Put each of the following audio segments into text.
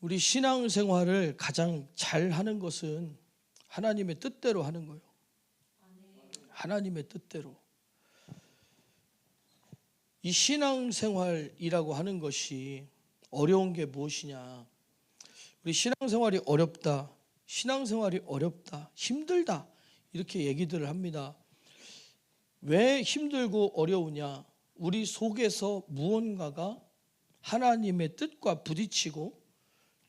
우리 신앙생활을 가장 잘하는 것은 하나님의 뜻대로 하는 거예요. 하나님의 뜻대로. 이 신앙생활이라고 하는 것이 어려운 게 무엇이냐? 우리 신앙생활이 어렵다, 신앙생활이 어렵다, 힘들다 이렇게 얘기들을 합니다. 왜 힘들고 어려우냐? 우리 속에서 무언가가 하나님의 뜻과 부딪히고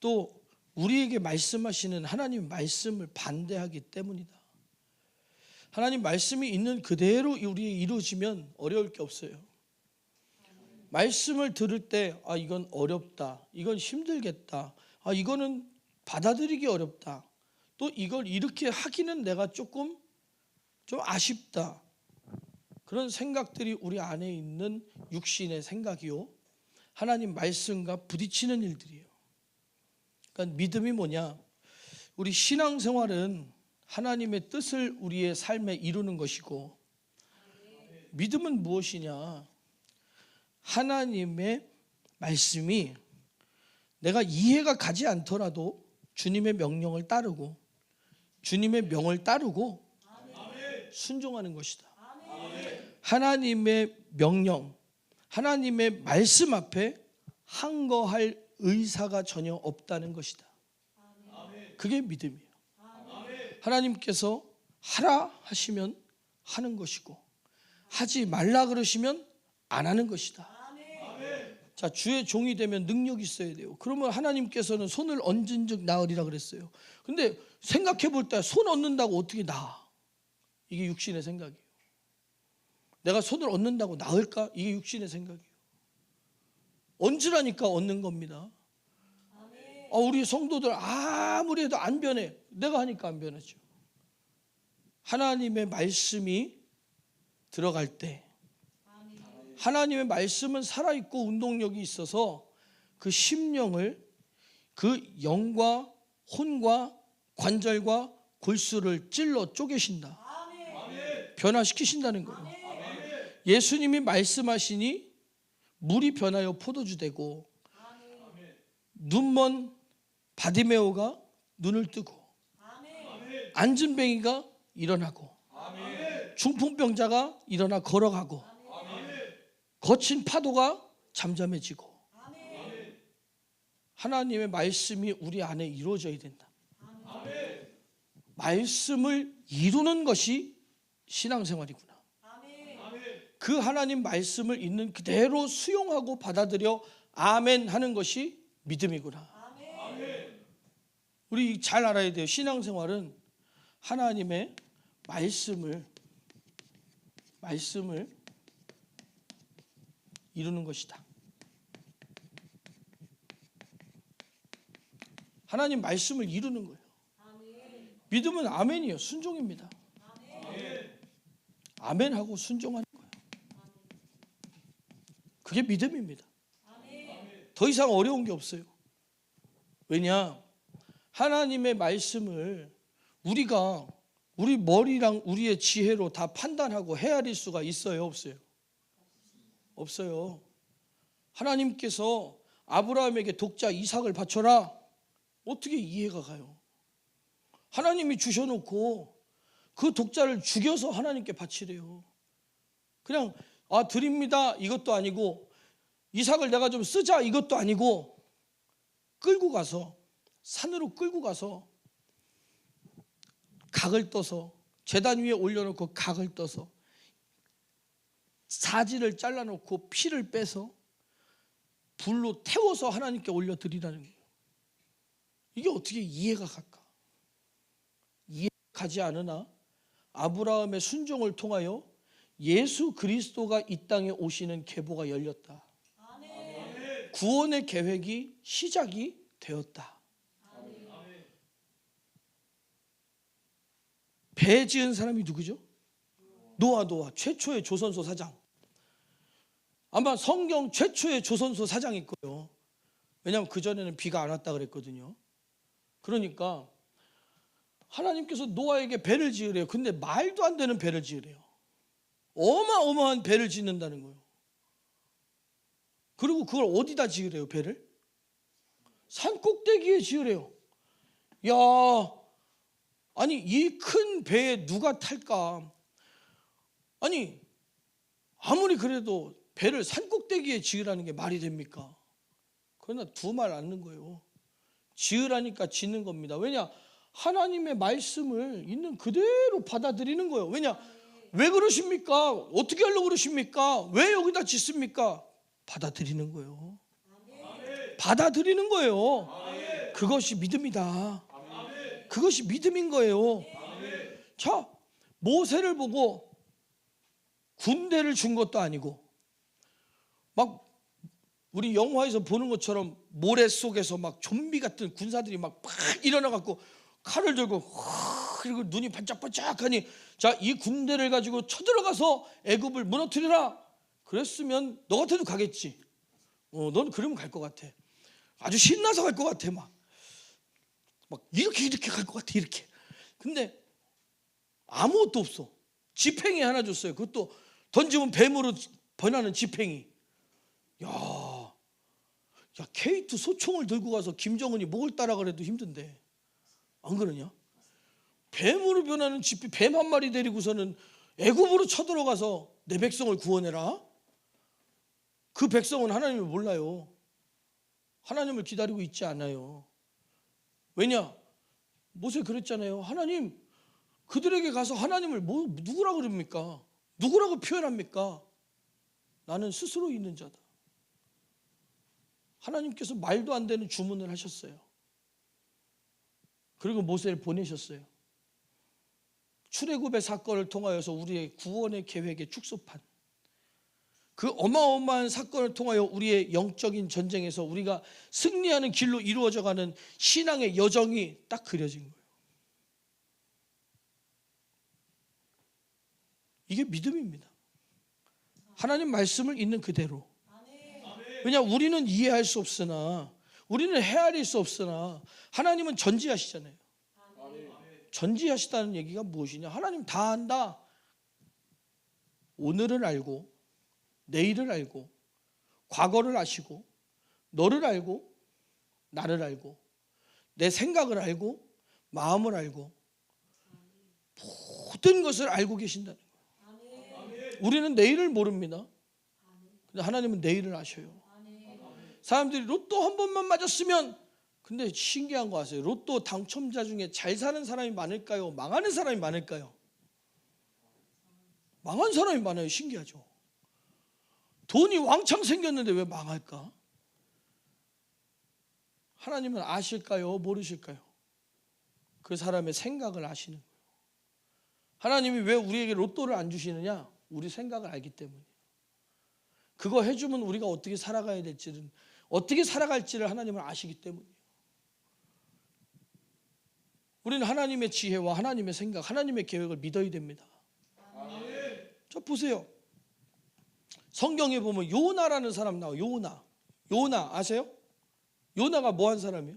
또 우리에게 말씀하시는 하나님 말씀을 반대하기 때문이다. 하나님 말씀이 있는 그대로 우리에 이루어지면 어려울 게 없어요. 말씀을 들을 때 이건 어렵다, 이건 힘들겠다, 이거는 받아들이기 어렵다, 또 이걸 이렇게 하기는 내가 조금 좀 아쉽다, 그런 생각들이 우리 안에 있는 육신의 생각이요, 하나님 말씀과 부딪히는 일들이에요. 그러니까 믿음이 뭐냐? 우리 신앙생활은 하나님의 뜻을 우리의 삶에 이루는 것이고, 믿음은 무엇이냐? 하나님의 말씀이 내가 이해가 가지 않더라도 주님의 명령을 따르고 주님의 명을 따르고 순종하는 것이다. 하나님의 명령, 하나님의 말씀 앞에 항거할 의사가 전혀 없다는 것이다. 그게 믿음이에요. 하나님께서 하라 하시면 하는 것이고, 하지 말라 그러시면 안 하는 것이다. 자, 주의 종이 되면 능력이 있어야 돼요. 그러면 하나님께서는 손을 얹은 즉 나으리라 그랬어요. 근데 생각해 볼 때 손 얹는다고 어떻게 나아? 이게 육신의 생각이에요. 내가 손을 얹는다고 나을까? 이게 육신의 생각이에요. 얹으라니까 얹는 겁니다. 우리 성도들 아무리 해도 안 변해. 내가 하니까 안 변하죠. 하나님의 말씀이 들어갈 때, 하나님의 말씀은 살아있고 운동력이 있어서 그 심령을, 그 영과 혼과 관절과 골수를 찔러 쪼개신다. 변화시키신다는 거예요. 예수님이 말씀하시니 물이 변하여 포도주 되고, 눈먼 바디메오가 눈을 뜨고, 앉은 뱅이가 일어나고, 중풍병자가 일어나 걸어가고, 거친 파도가 잠잠해지고. 하나님의 말씀이 우리 안에 이루어져야 된다. 말씀을 이루는 것이 신앙생활이구나. 그 하나님 말씀을 있는 그대로 수용하고 받아들여 아멘 하는 것이 믿음이구나. 우리 잘 알아야 돼요. 신앙생활은 하나님의 말씀을 이루는 것이다. 하나님 말씀을 이루는 거예요. 믿음은 아멘이에요. 순종입니다. 아멘하고 순종하는 거예요. 그게 믿음입니다. 더 이상 어려운 게 없어요. 왜냐? 하나님의 말씀을 우리가 우리 머리랑 우리의 지혜로 다 판단하고 헤아릴 수가 있어요? 없어요? 없어요. 하나님께서 아브라함에게 독자 이삭을 바쳐라. 어떻게 이해가 가요? 하나님이 주셔놓고 그 독자를 죽여서 하나님께 바치래요. 그냥 드립니다 이것도 아니고, 이삭을 내가 좀 쓰자 이것도 아니고, 끌고 가서 산으로 끌고 가서 각을 떠서 제단 위에 올려놓고 각을 떠서 사지를 잘라놓고 피를 빼서 불로 태워서 하나님께 올려드리라는 거예요. 이게 어떻게 이해가 갈까? 이해가 가지 않으나 아브라함의 순종을 통하여 예수 그리스도가 이 땅에 오시는 계보가 열렸다. 구원의 계획이 시작이 되었다. 배 지은 사람이 누구죠? 노아 최초의 조선소 사장. 아마 성경 최초의 조선소 사장일 거예요. 왜냐하면 그전에는 비가 안 왔다 그랬거든요. 그러니까 하나님께서 노아에게 배를 지으래요. 근데 말도 안 되는 배를 지으래요. 어마어마한 배를 짓는다는 거예요. 그리고 그걸 어디다 지으래요? 배를? 산 꼭대기에 지으래요. 야, 아니 이 큰 배에 누가 탈까? 아니 아무리 그래도 배를 산 꼭대기에 지으라는 게 말이 됩니까? 그러나 두 말 않는 거예요. 지으라니까 짓는 겁니다. 왜냐? 하나님의 말씀을 있는 그대로 받아들이는 거예요. 왜냐? 왜 그러십니까? 어떻게 하려고 그러십니까? 왜 여기다 짓습니까? 받아들이는 거예요. 받아들이는 거예요. 그것이 믿음이다. 그것이 믿음인 거예요. 자, 모세를 보고 군대를 준 것도 아니고 막 우리 영화에서 보는 것처럼 모래 속에서 막 좀비 같은 군사들이 막 일어나 갖고 칼을 들고 그리고 눈이 반짝반짝하니 자, 이 군대를 가지고 쳐들어가서 애굽을 무너뜨리라. 그랬으면 너 같아도 가겠지. 넌 그러면 갈 것 같아. 아주 신나서 갈 것 같아. 막 이렇게 갈 것 같아. 이렇게. 근데 아무것도 없어. 지팽이 하나 줬어요. 그것도 던지면 뱀으로 변하는 지팽이. 야, K2 소총을 들고 가서 김정은이 목을 따라 그래도 힘든데 안 그러냐? 뱀으로 변하는 지팽이, 뱀 한 마리 데리고서는 애굽으로 쳐들어가서 내 백성을 구원해라. 그 백성은 하나님을 몰라요. 하나님을 기다리고 있지 않아요. 왜냐? 모세 그랬잖아요. 하나님, 그들에게 가서 하나님을 누구라고 그럽니까? 누구라고 표현합니까? 나는 스스로 있는 자다. 하나님께서 말도 안 되는 주문을 하셨어요. 그리고 모세를 보내셨어요. 출애굽의 사건을 통하여서 우리의 구원의 계획의 축소판, 그 어마어마한 사건을 통하여 우리의 영적인 전쟁에서 우리가 승리하는 길로 이루어져가는 신앙의 여정이 딱 그려진 거예요. 이게 믿음입니다. 하나님 말씀을 있는 그대로. 왜냐, 우리는 이해할 수 없으나, 우리는 헤아릴 수 없으나 하나님은 전지하시잖아요. 전지하시다는 얘기가 무엇이냐? 하나님 다 안다. 오늘을 알고, 내일을 알고, 과거를 아시고, 너를 알고, 나를 알고, 내 생각을 알고, 마음을 알고, 모든 것을 알고 계신다는 거예요. 우리는 내일을 모릅니다. 근데 하나님은 내일을 아셔요. 사람들이 로또 한 번만 맞았으면, 근데 신기한 거 아세요? 로또 당첨자 중에 잘 사는 사람이 많을까요? 망하는 사람이 많을까요? 망한 사람이 많아요. 신기하죠. 돈이 왕창 생겼는데 왜 망할까? 하나님은 아실까요? 모르실까요? 그 사람의 생각을 아시는 거예요. 하나님이 왜 우리에게 로또를 안 주시느냐? 우리 생각을 알기 때문이에요. 그거 해주면 우리가 어떻게 살아가야 될지는, 어떻게 살아갈지를 하나님은 아시기 때문이에요. 우리는 하나님의 지혜와 하나님의 생각, 하나님의 계획을 믿어야 됩니다. 자, 보세요. 성경에 보면 요나라는 사람 나와요. 요나 아세요? 요나가 뭐 한 사람이에요?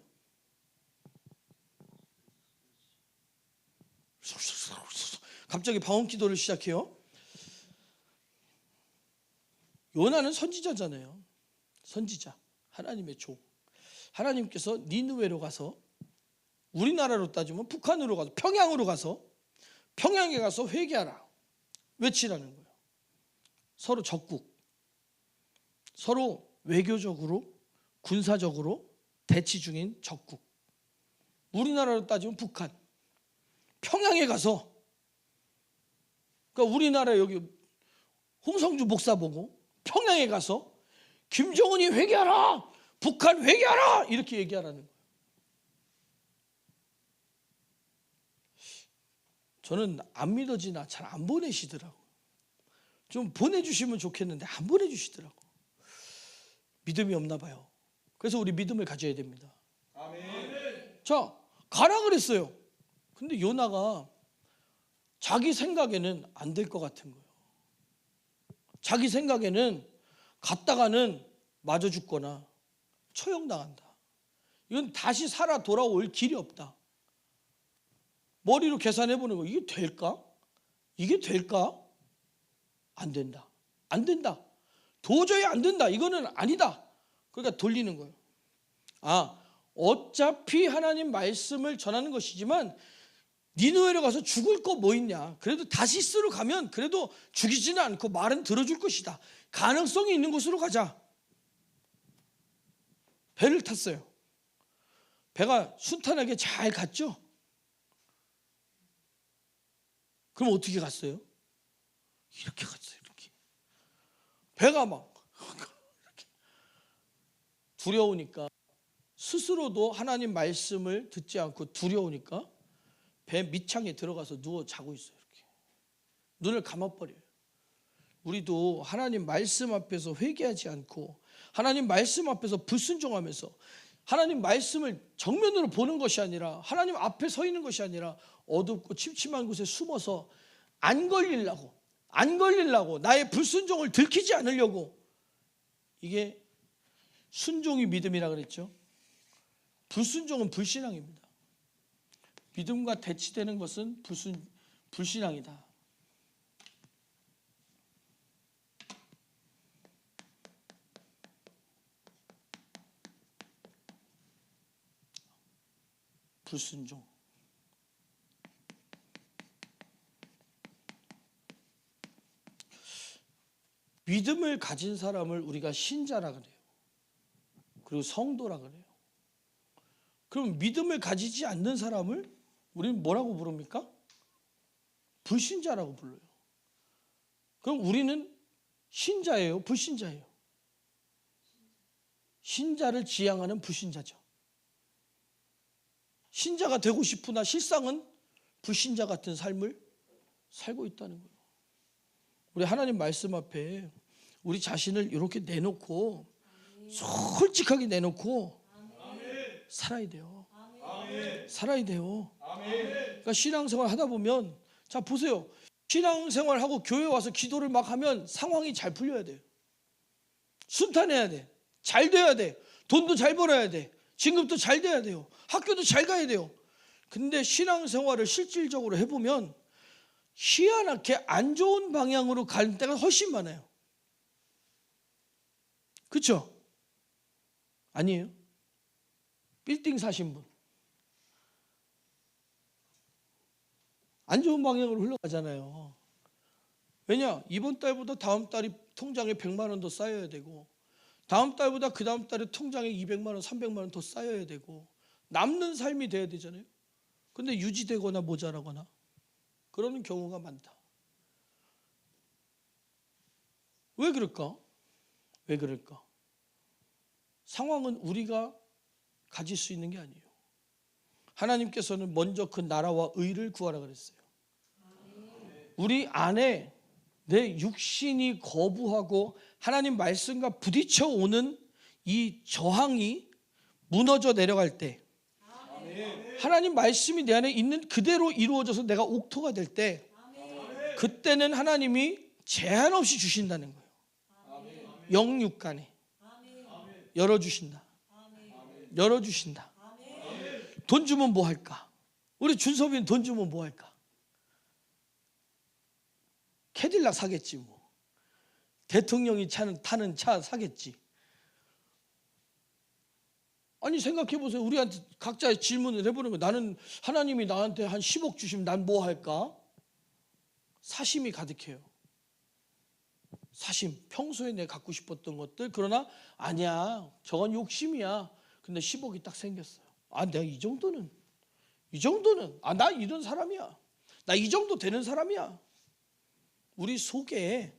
갑자기 방언 기도를 시작해요. 요나는 선지자잖아요. 선지자, 하나님의 종. 하나님께서 니느웨로 가서, 우리나라로 따지면 북한으로 가서, 평양으로 가서, 평양에 가서 회개하라, 외치라는 거예요. 서로 적국, 서로 외교적으로, 군사적으로 대치 중인 적국. 우리나라로 따지면 북한, 평양에 가서, 그러니까 우리나라 여기 홍성주 목사 보고 평양에 가서 김정은이 회개하라, 북한 회개하라, 이렇게 얘기하라는 거예요. 저는 안 믿어지나 잘 안 보내시더라고요. 좀 보내주시면 좋겠는데 안 보내주시더라고요. 믿음이 없나 봐요. 그래서 우리 믿음을 가져야 됩니다. 아멘. 자, 가라 그랬어요. 근데 요나가 자기 생각에는 안 될 것 같은 거예요. 자기 생각에는 갔다가는 맞아 죽거나 처형당한다. 이건 다시 살아 돌아올 길이 없다. 머리로 계산해 보는 거, 이게 될까? 이게 될까? 안 된다. 안 된다. 도저히 안 된다. 이거는 아니다. 그러니까 돌리는 거예요. 아, 어차피 하나님 말씀을 전하는 것이지만 니느웨로 가서 죽을 거 뭐 있냐. 그래도 다시스로 가면 그래도 죽이지는 않고 말은 들어줄 것이다. 가능성이 있는 곳으로 가자. 배를 탔어요. 배가 순탄하게 잘 갔죠. 그럼 어떻게 갔어요? 이렇게 갔어요. 이렇게. 배가 막 이렇게 두려우니까, 스스로도 하나님 말씀을 듣지 않고 두려우니까 배 밑창에 들어가서 누워 자고 있어요. 이렇게 눈을 감아버려요. 우리도 하나님 말씀 앞에서 회개하지 않고 하나님 말씀 앞에서 불순종하면서 하나님 말씀을 정면으로 보는 것이 아니라 하나님 앞에 서 있는 것이 아니라 어둡고 침침한 곳에 숨어서 안 걸리려고 나의 불순종을 들키지 않으려고, 이게 순종이 믿음이라 그랬죠. 불순종은 불신앙입니다. 믿음과 대치되는 것은 불신앙이다. 불순종. 믿음을 가진 사람을 우리가 신자라 그래요. 그리고 성도라 그래요. 그럼 믿음을 가지지 않는 사람을 우리는 뭐라고 부릅니까? 불신자라고 불러요. 그럼 우리는 신자예요, 불신자예요? 신자를 지향하는 불신자죠. 신자가 되고 싶으나 실상은 불신자 같은 삶을 살고 있다는 거예요. 우리 하나님 말씀 앞에 우리 자신을 이렇게 내놓고 솔직하게 내놓고 살아야 돼요. 살아야 돼요. 그러니까 신앙생활 하다 보면, 자 보세요. 신앙생활하고 교회 와서 기도를 막 하면 상황이 잘 풀려야 돼요. 순탄해야 돼. 잘 돼야 돼. 돈도 잘 벌어야 돼. 진급도 잘 돼야 돼요. 학교도 잘 가야 돼요. 근데 신앙생활을 실질적으로 해보면 희한하게 안 좋은 방향으로 갈 때가 훨씬 많아요. 그렇죠? 아니에요? 빌딩 사신 분 안 좋은 방향으로 흘러가잖아요. 왜냐? 이번 달보다 다음 달이 통장에 100만 원 더 쌓여야 되고, 다음 달보다 그 다음 달에 통장에 200만 원, 300만 원 더 쌓여야 되고, 남는 삶이 돼야 되잖아요. 근데 유지되거나 모자라거나 그러는 경우가 많다. 왜 그럴까? 왜 그럴까? 상황은 우리가 가질 수 있는 게 아니에요. 하나님께서는 먼저 그 나라와 의를 구하라 그랬어요. 우리 안에 내 육신이 거부하고 하나님 말씀과 부딪혀 오는 이 저항이 무너져 내려갈 때, 하나님 말씀이 내 안에 있는 그대로 이루어져서 내가 옥토가 될 때, 그때는 하나님이 제한 없이 주신다는 거예요. 영육간에 열어주신다. 열어주신다. 돈 주면 뭐 할까? 우리 준섭이는 돈 주면 뭐 할까? 캐딜락 사겠지 뭐. 대통령이 타는 차 사겠지. 아니 생각해 보세요. 우리한테 각자 질문을 해보는 거예요. 나는 하나님이 나한테 한 10억 주시면 난 뭐 할까? 사심이 가득해요. 사심. 평소에 내가 갖고 싶었던 것들. 그러나 아니야, 저건 욕심이야. 근데 10억이 딱 생겼어요. 아, 내가 이 정도는 나 이런 사람이야. 나 이 정도 되는 사람이야. 우리 속에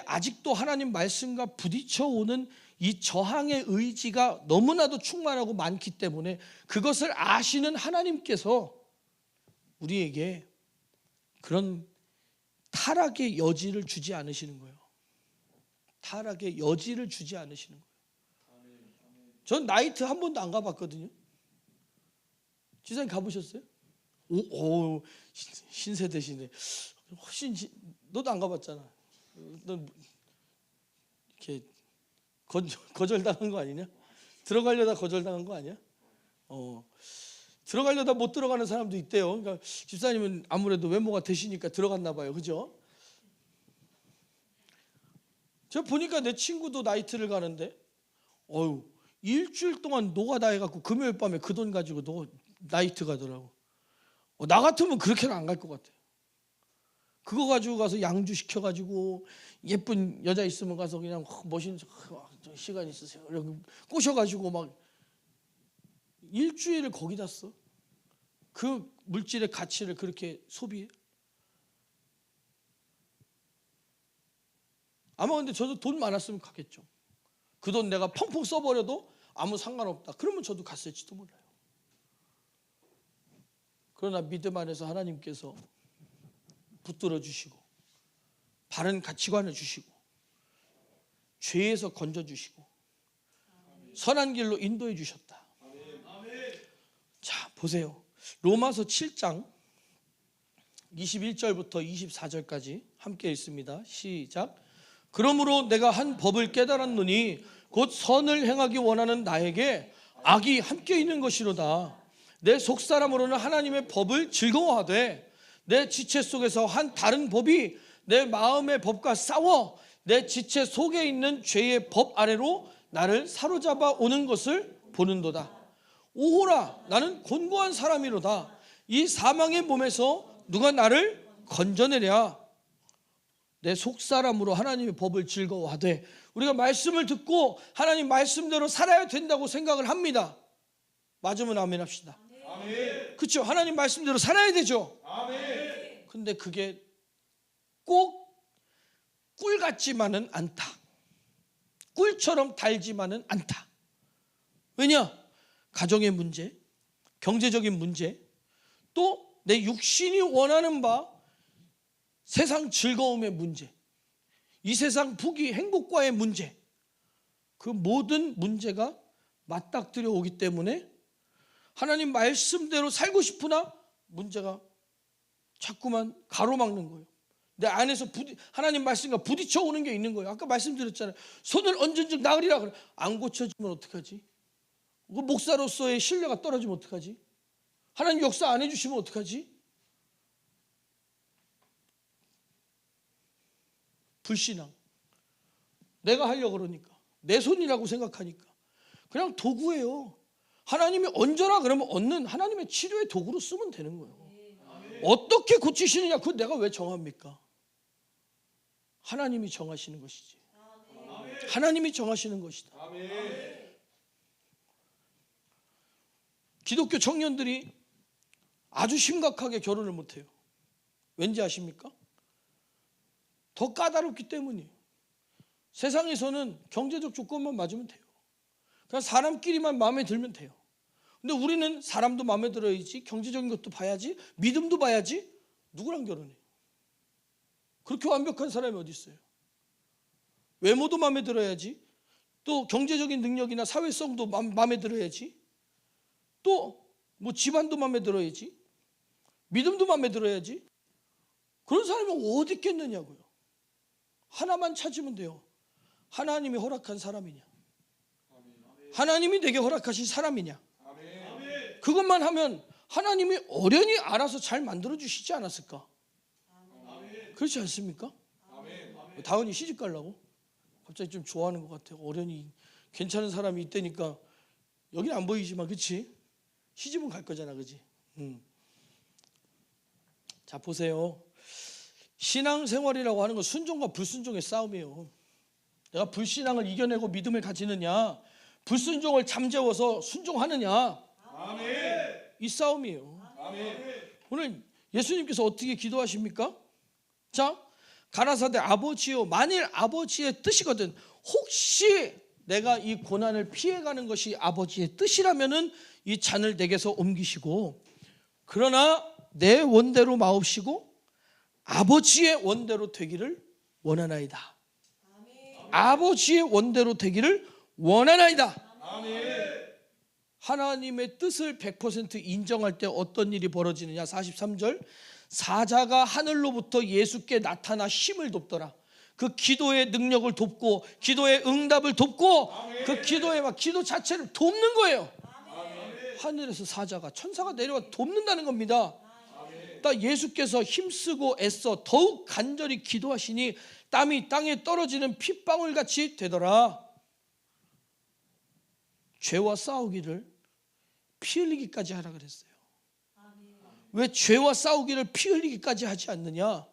아직도 하나님 말씀과 부딪혀오는 이 저항의 의지가 너무나도 충만하고 많기 때문에, 그것을 아시는 하나님께서 우리에게 그런 타락의 여지를 주지 않으시는 거예요. 타락의 여지를 주지 않으시는 거예요. 전 나이트 한 번도 안 가봤거든요. 지사님 가보셨어요? 오, 신세대시네. 훨씬 너도 안 가봤잖아. 너 이렇게 거절당한 거 아니냐? 들어가려다 거절당한 거 아니야? 들어가려다 못 들어가는 사람도 있대요. 그러니까 집사님은 아무래도 외모가 되시니까 들어갔나 봐요. 그죠? 저 보니까 내 친구도 나이트를 가는데, 일주일 동안 노가다 해갖고 금요일 밤에 그 돈 가지고 나이트 가더라고. 나 같으면 그렇게는 안 갈 것 같아요. 그거 가지고 가서 양주 시켜가지고 예쁜 여자 있으면 가서 그냥 멋있는 시간 있으세요 이렇게 꼬셔가지고 막 일주일을 거기다 써. 그 물질의 가치를 그렇게 소비해. 아마 근데 저도 돈 많았으면 가겠죠. 그 돈 내가 펑펑 써버려도 아무 상관없다. 그러면 저도 갔을지도 몰라요. 그러나 믿음 안에서 하나님께서 붙들어 주시고 바른 가치관을 주시고 죄에서 건져 주시고 선한 길로 인도해 주셨다. 자, 보세요. 로마서 7장 21절부터 24절까지 함께 읽습니다. 시작. 그러므로 내가 한 법을 깨달았노니 곧 선을 행하기 원하는 나에게 악이 함께 있는 것이로다. 내 속사람으로는 하나님의 법을 즐거워하되 내 지체 속에서 한 다른 법이 내 마음의 법과 싸워 내 지체 속에 있는 죄의 법 아래로 나를 사로잡아 오는 것을 보는도다. 오호라, 나는 곤고한 사람이로다. 이 사망의 몸에서 누가 나를 건져내랴. 내 속사람으로 하나님의 법을 즐거워하되, 우리가 말씀을 듣고 하나님 말씀대로 살아야 된다고 생각을 합니다. 맞으면 아멘 합시다. 그렇죠? 하나님 말씀대로 살아야 되죠. 근데 그게 꼭 꿀 같지만은 않다. 꿀처럼 달지만은 않다. 왜냐? 가정의 문제, 경제적인 문제, 또 내 육신이 원하는 바 세상 즐거움의 문제, 이 세상 부귀 행복과의 문제, 그 모든 문제가 맞닥뜨려 오기 때문에 하나님 말씀대로 살고 싶으나 문제가 자꾸만 가로막는 거예요. 내 안에서 하나님 말씀과 부딪혀 오는 게 있는 거예요. 아까 말씀드렸잖아요. 손을 얹은 나으리라 그래. 안 고쳐지면 어떡하지? 그 목사로서의 신뢰가 떨어지면 어떡하지? 하나님 역사 안 해주시면 어떡하지? 불신앙. 내가 하려고 그러니까, 내 손이라고 생각하니까 그냥 도구예요. 하나님이 얹어라 그러면 얹는 하나님의 치료의 도구로 쓰면 되는 거예요. 어떻게 고치시느냐, 그건 내가 왜 정합니까? 하나님이 정하시는 것이지. 하나님이 정하시는 것이다. 기독교 청년들이 아주 심각하게 결혼을 못해요. 왠지 아십니까? 더 까다롭기 때문이에요. 세상에서는 경제적 조건만 맞으면 돼요. 그냥 사람끼리만 마음에 들면 돼요. 근데 우리는 사람도 마음에 들어야지, 경제적인 것도 봐야지, 믿음도 봐야지. 누구랑 결혼해요? 그렇게 완벽한 사람이 어디 있어요? 외모도 마음에 들어야지, 또 경제적인 능력이나 사회성도 마음에 들어야지, 또 뭐 집안도 마음에 들어야지, 믿음도 마음에 들어야지. 그런 사람이 어디 있겠느냐고요. 하나만 찾으면 돼요. 하나님이 허락한 사람이냐, 하나님이 내게 허락하신 사람이냐. 그것만 하면 하나님이 어련히 알아서 잘 만들어 주시지 않았을까? 그렇지 않습니까? 다은이 시집 가려고? 갑자기 좀 좋아하는 것 같아요. 어련히 괜찮은 사람이 있다니까. 여기는 안 보이지만 그렇지? 시집은 갈 거잖아, 그렇지? 자, 보세요. 신앙생활이라고 하는 건 순종과 불순종의 싸움이에요. 내가 불신앙을 이겨내고 믿음을 가지느냐, 불순종을 잠재워서 순종하느냐, 이 싸움이에요. 오늘 예수님께서 어떻게 기도하십니까? 자, 가라사대 아버지요, 만일 아버지의 뜻이거든, 혹시 내가 이 고난을 피해가는 것이 아버지의 뜻이라면은 이 잔을 내게서 옮기시고, 그러나 내 원대로 마옵시고 아버지의 원대로 되기를 원하나이다. 아버지의 원대로 되기를 원하나이다. 하나님의 뜻을 100% 인정할 때 어떤 일이 벌어지느냐. 43절, 사자가 하늘로부터 예수께 나타나 힘을 돕더라. 그 기도의 능력을 돕고 기도의 응답을 돕고 그 기도의 기도 자체를 돕는 거예요. 하늘에서 사자가, 천사가 내려와 돕는다는 겁니다. 딱 예수께서 힘쓰고 애써 더욱 간절히 기도하시니 땀이 땅에 떨어지는 핏방울 같이 되더라. 죄와 싸우기를 피 흘리기까지 하라 그랬어요. 왜 죄와 싸우기를 피 흘리기까지 하지 않느냐?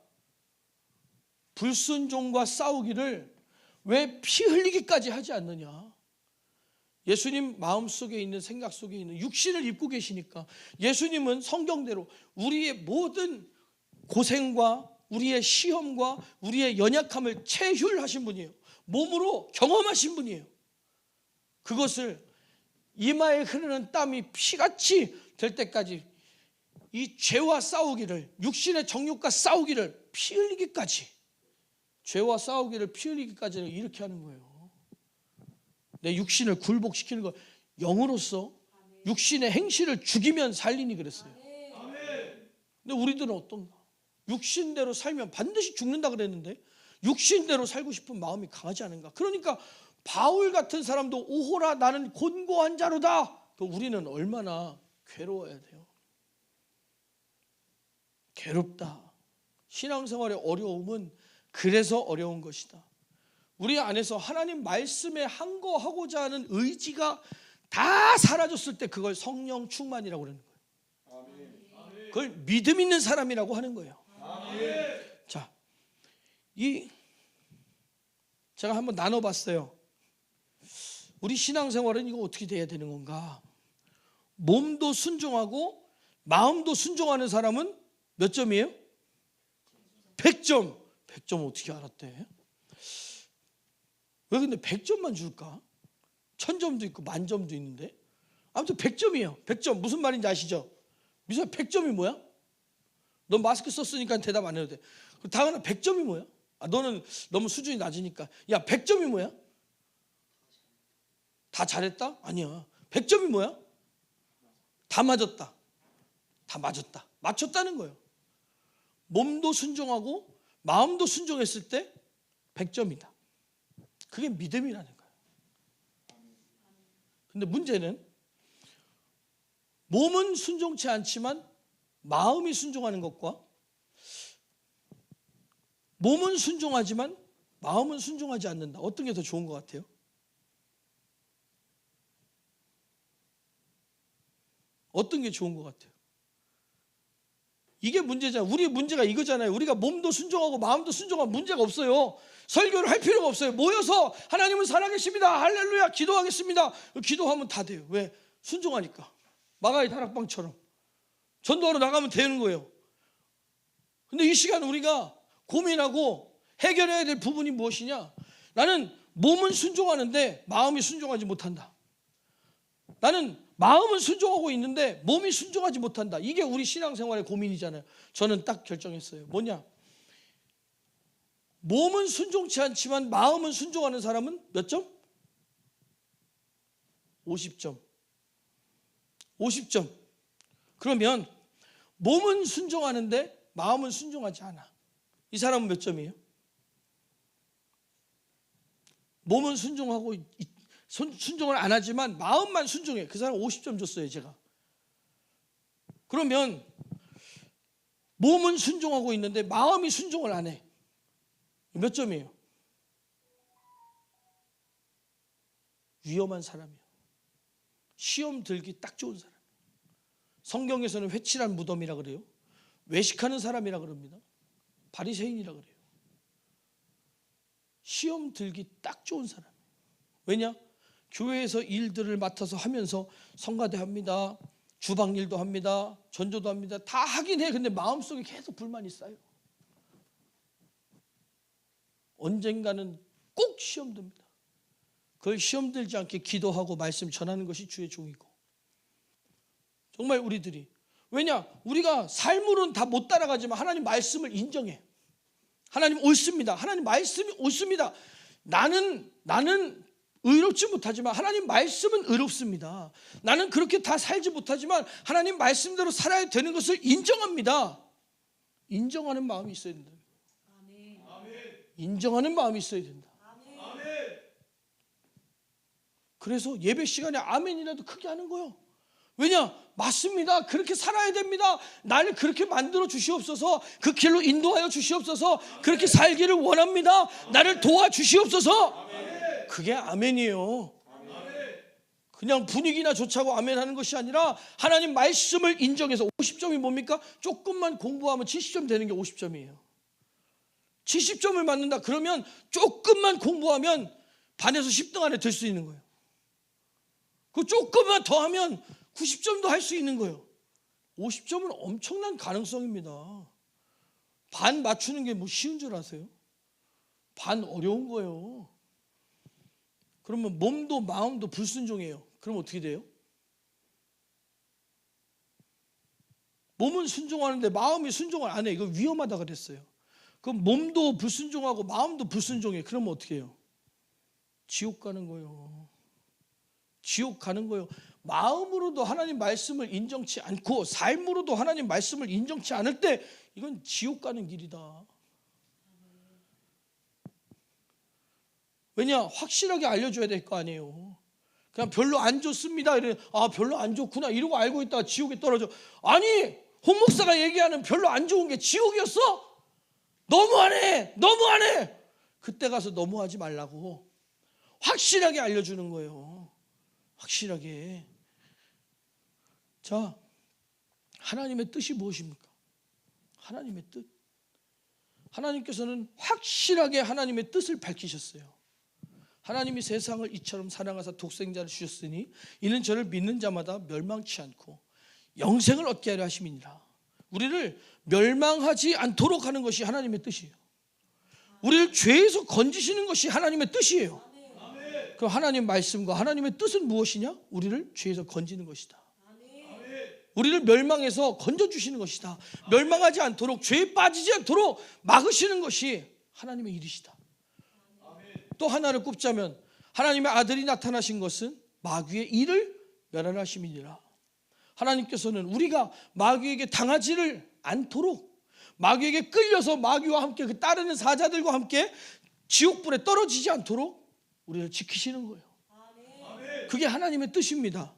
불순종과 싸우기를 왜 피 흘리기까지 하지 않느냐? 예수님 마음속에 있는, 생각 속에 있는 육신을 입고 계시니까 예수님은 성경대로 우리의 모든 고생과 우리의 시험과 우리의 연약함을 체휼하신 분이에요. 몸으로 경험하신 분이에요. 그것을 이마에 흐르는 땀이 피같이 될 때까지 이 죄와 싸우기를, 육신의 정욕과 싸우기를 피 흘리기까지, 죄와 싸우기를 피 흘리기까지는 이렇게 하는 거예요. 내 육신을 굴복시키는 거, 영으로서 육신의 행실을 죽이면 살리니 그랬어요. 근데 우리들은 어떤가? 육신대로 살면 반드시 죽는다 그랬는데 육신대로 살고 싶은 마음이 강하지 않은가? 그러니까 바울 같은 사람도 오호라 나는 곤고한 자로다. 우리는 얼마나 괴로워야 돼요. 괴롭다. 신앙생활의 어려움은 그래서 어려운 것이다. 우리 안에서 하나님 말씀에 항거하고자 하는 의지가 다 사라졌을 때 그걸 성령 충만이라고 그러는 거예요. 그걸 믿음 있는 사람이라고 하는 거예요. 자, 제가 한번 나눠봤어요. 우리 신앙생활은 이거 어떻게 돼야 되는 건가? 몸도 순종하고 마음도 순종하는 사람은 몇 점이에요? 100점. 100점 어떻게 알았대? 왜 근데 100점만 줄까? 1000점도 있고 10,000점도 있는데. 아무튼 100점이에요. 100점. 무슨 말인지 아시죠? 미선 100점이 뭐야? 너 마스크 썼으니까 대답 안 해도 돼. 다은아 100점이 뭐야? 너는 너무 수준이 낮으니까. 야 100점이 뭐야? 다 잘했다? 아니야. 100점이 뭐야? 다 맞았다. 다 맞았다. 맞췄다는 거예요. 몸도 순종하고 마음도 순종했을 때 100점이다. 그게 믿음이라는 거예요. 근데 문제는 몸은 순종치 않지만 마음이 순종하는 것과 몸은 순종하지만 마음은 순종하지 않는다. 어떤 게 더 좋은 것 같아요? 어떤 게 좋은 것 같아요? 이게 문제잖아요. 우리의 문제가 이거잖아요. 우리가 몸도 순종하고 마음도 순종하면 문제가 없어요. 설교를 할 필요가 없어요. 모여서 하나님은 살아계십니다. 할렐루야 기도하겠습니다. 기도하면 다 돼요. 왜? 순종하니까. 마가의 다락방처럼 전도하러 나가면 되는 거예요. 근데 이 시간 우리가 고민하고 해결해야 될 부분이 무엇이냐? 나는 몸은 순종하는데 마음이 순종하지 못한다. 나는 마음은 순종하고 있는데 몸이 순종하지 못한다. 이게 우리 신앙생활의 고민이잖아요. 저는 딱 결정했어요. 뭐냐? 몸은 순종치 않지만 마음은 순종하는 사람은 몇 점? 50점. 50점. 그러면 몸은 순종하는데 마음은 순종하지 않아. 이 사람은 몇 점이에요? 몸은 순종하고 순종을 안 하지만 마음만 순종해. 그 사람 50점 줬어요, 제가. 그러면 몸은 순종하고 있는데 마음이 순종을 안 해. 몇 점이에요? 위험한 사람이에요. 시험 들기 딱 좋은 사람. 성경에서는 회칠한 무덤이라 그래요. 외식하는 사람이라 그럽니다. 바리새인이라 그래요. 시험 들기 딱 좋은 사람. 왜냐? 교회에서 일들을 맡아서 하면서 성가대 합니다. 주방 일도 합니다. 전도도 합니다. 다 하긴 해. 근데 마음속에 계속 불만이 쌓여. 언젠가는 꼭 시험 듭니다. 그걸 시험 들지 않게 기도하고 말씀 전하는 것이 주의 종이고. 정말 우리들이. 왜냐? 우리가 삶으로는 다 못 따라가지만 하나님 말씀을 인정해. 하나님 옳습니다. 하나님 말씀이 옳습니다. 나는 의롭지 못하지만 하나님 말씀은 의롭습니다. 나는 그렇게 다 살지 못하지만 하나님 말씀대로 살아야 되는 것을 인정합니다. 인정하는 마음이 있어야 된다. 인정하는 마음이 있어야 된다. 그래서 예배 시간에 아멘이라도 크게 하는 거예요. 왜냐? 맞습니다. 그렇게 살아야 됩니다. 나를 그렇게 만들어 주시옵소서. 그 길로 인도하여 주시옵소서. 그렇게 살기를 원합니다. 나를 도와주시옵소서. 그게 아멘이에요. 그냥 분위기나 좋자고 아멘 하는 것이 아니라 하나님 말씀을 인정해서 50점이 뭡니까? 조금만 공부하면 70점 되는 게 50점이에요. 70점을 맞는다 그러면 조금만 공부하면 반에서 10등 안에 들 수 있는 거예요. 그 조금만 더 하면 90점도 할 수 있는 거예요. 50점은 엄청난 가능성입니다. 반 맞추는 게 뭐 쉬운 줄 아세요? 반 어려운 거예요. 그러면 몸도 마음도 불순종해요. 그럼 어떻게 돼요? 몸은 순종하는데 마음이 순종을 안 해. 이거 위험하다 그랬어요. 그럼 몸도 불순종하고 마음도 불순종해. 그러면 어떻게 해요? 지옥 가는 거예요. 지옥 가는 거예요. 마음으로도 하나님 말씀을 인정치 않고 삶으로도 하나님 말씀을 인정치 않을 때 이건 지옥 가는 길이다. 왜냐? 확실하게 알려줘야 될 거 아니에요. 그냥 별로 안 좋습니다 이래, 아 별로 안 좋구나 이러고 알고 있다가 지옥에 떨어져. 아니 홍 목사가 얘기하는 별로 안 좋은 게 지옥이었어? 너무하네 너무하네. 그때 가서 너무하지 말라고 확실하게 알려주는 거예요. 확실하게. 자, 하나님의 뜻이 무엇입니까? 하나님의 뜻. 하나님께서는 확실하게 하나님의 뜻을 밝히셨어요. 하나님이 세상을 이처럼 사랑하사 독생자를 주셨으니 이는 저를 믿는 자마다 멸망치 않고 영생을 얻게 하려 하심이니라. 우리를 멸망하지 않도록 하는 것이 하나님의 뜻이에요. 우리를 죄에서 건지시는 것이 하나님의 뜻이에요. 그럼 하나님 말씀과 하나님의 뜻은 무엇이냐? 우리를 죄에서 건지는 것이다. 우리를 멸망해서 건져주시는 것이다. 멸망하지 않도록, 죄에 빠지지 않도록 막으시는 것이 하나님의 일이시다. 또 하나를 꼽자면 하나님의 아들이 나타나신 것은 마귀의 일을 멸하심이니라. 하나님께서는 우리가 마귀에게 당하지를 않도록, 마귀에게 끌려서 마귀와 함께 그 따르는 사자들과 함께 지옥불에 떨어지지 않도록 우리를 지키시는 거예요. 그게 하나님의 뜻입니다.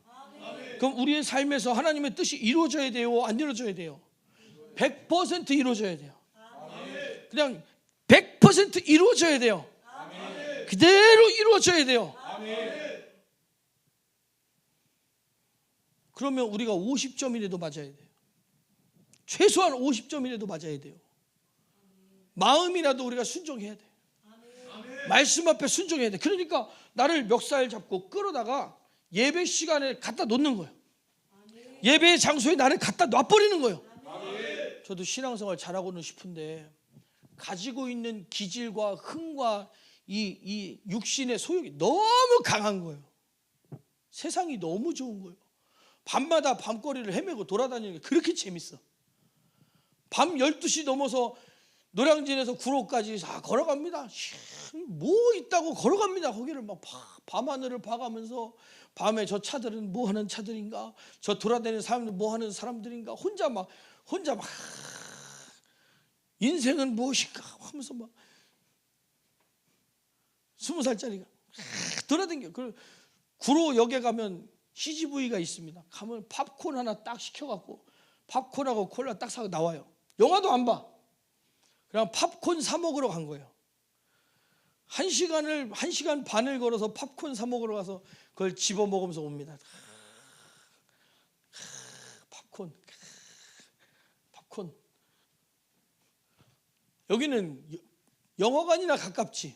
그럼 우리의 삶에서 하나님의 뜻이 이루어져야 돼요? 안 이루어져야 돼요? 100% 이루어져야 돼요. 그냥 100% 이루어져야 돼요. 그대로 이루어져야 돼요. 그러면 우리가 50점이라도 맞아야 돼요. 최소한 50점이라도 맞아야 돼요. 마음이라도 우리가 순종해야 돼요. 말씀 앞에 순종해야 돼. 그러니까 나를 멱살 잡고 끌어다가 예배 시간에 갖다 놓는 거예요. 예배 장소에 나를 갖다 놔버리는 거예요. 저도 신앙생활 잘하고는 싶은데 가지고 있는 기질과 흥과 이 육신의 소욕이 너무 강한 거예요. 세상이 너무 좋은 거예요. 밤마다 밤거리를 헤매고 돌아다니는 게 그렇게 재밌어. 밤 12시 넘어서 노량진에서 구로까지 다 걸어갑니다. 뭐 있다고 걸어갑니다. 거기를 막 밤하늘을 봐가면서 밤에 저 차들은 뭐 하는 차들인가, 저 돌아다니는 사람들 뭐 하는 사람들인가, 혼자 막 인생은 무엇인가 하면서 막 20살짜리가 돌아다녀. 구로역에 가면 CGV가 있습니다. 가면 팝콘 하나 딱 시켜갖고 팝콘하고 콜라 딱 사고 나와요. 영화도 안 봐. 그냥 팝콘 사 먹으러 간 거예요. 1시간 반을 걸어서 팝콘 사 먹으러 가서 그걸 집어 먹으면서 옵니다. 팝콘. 여기는 영화관이나 가깝지.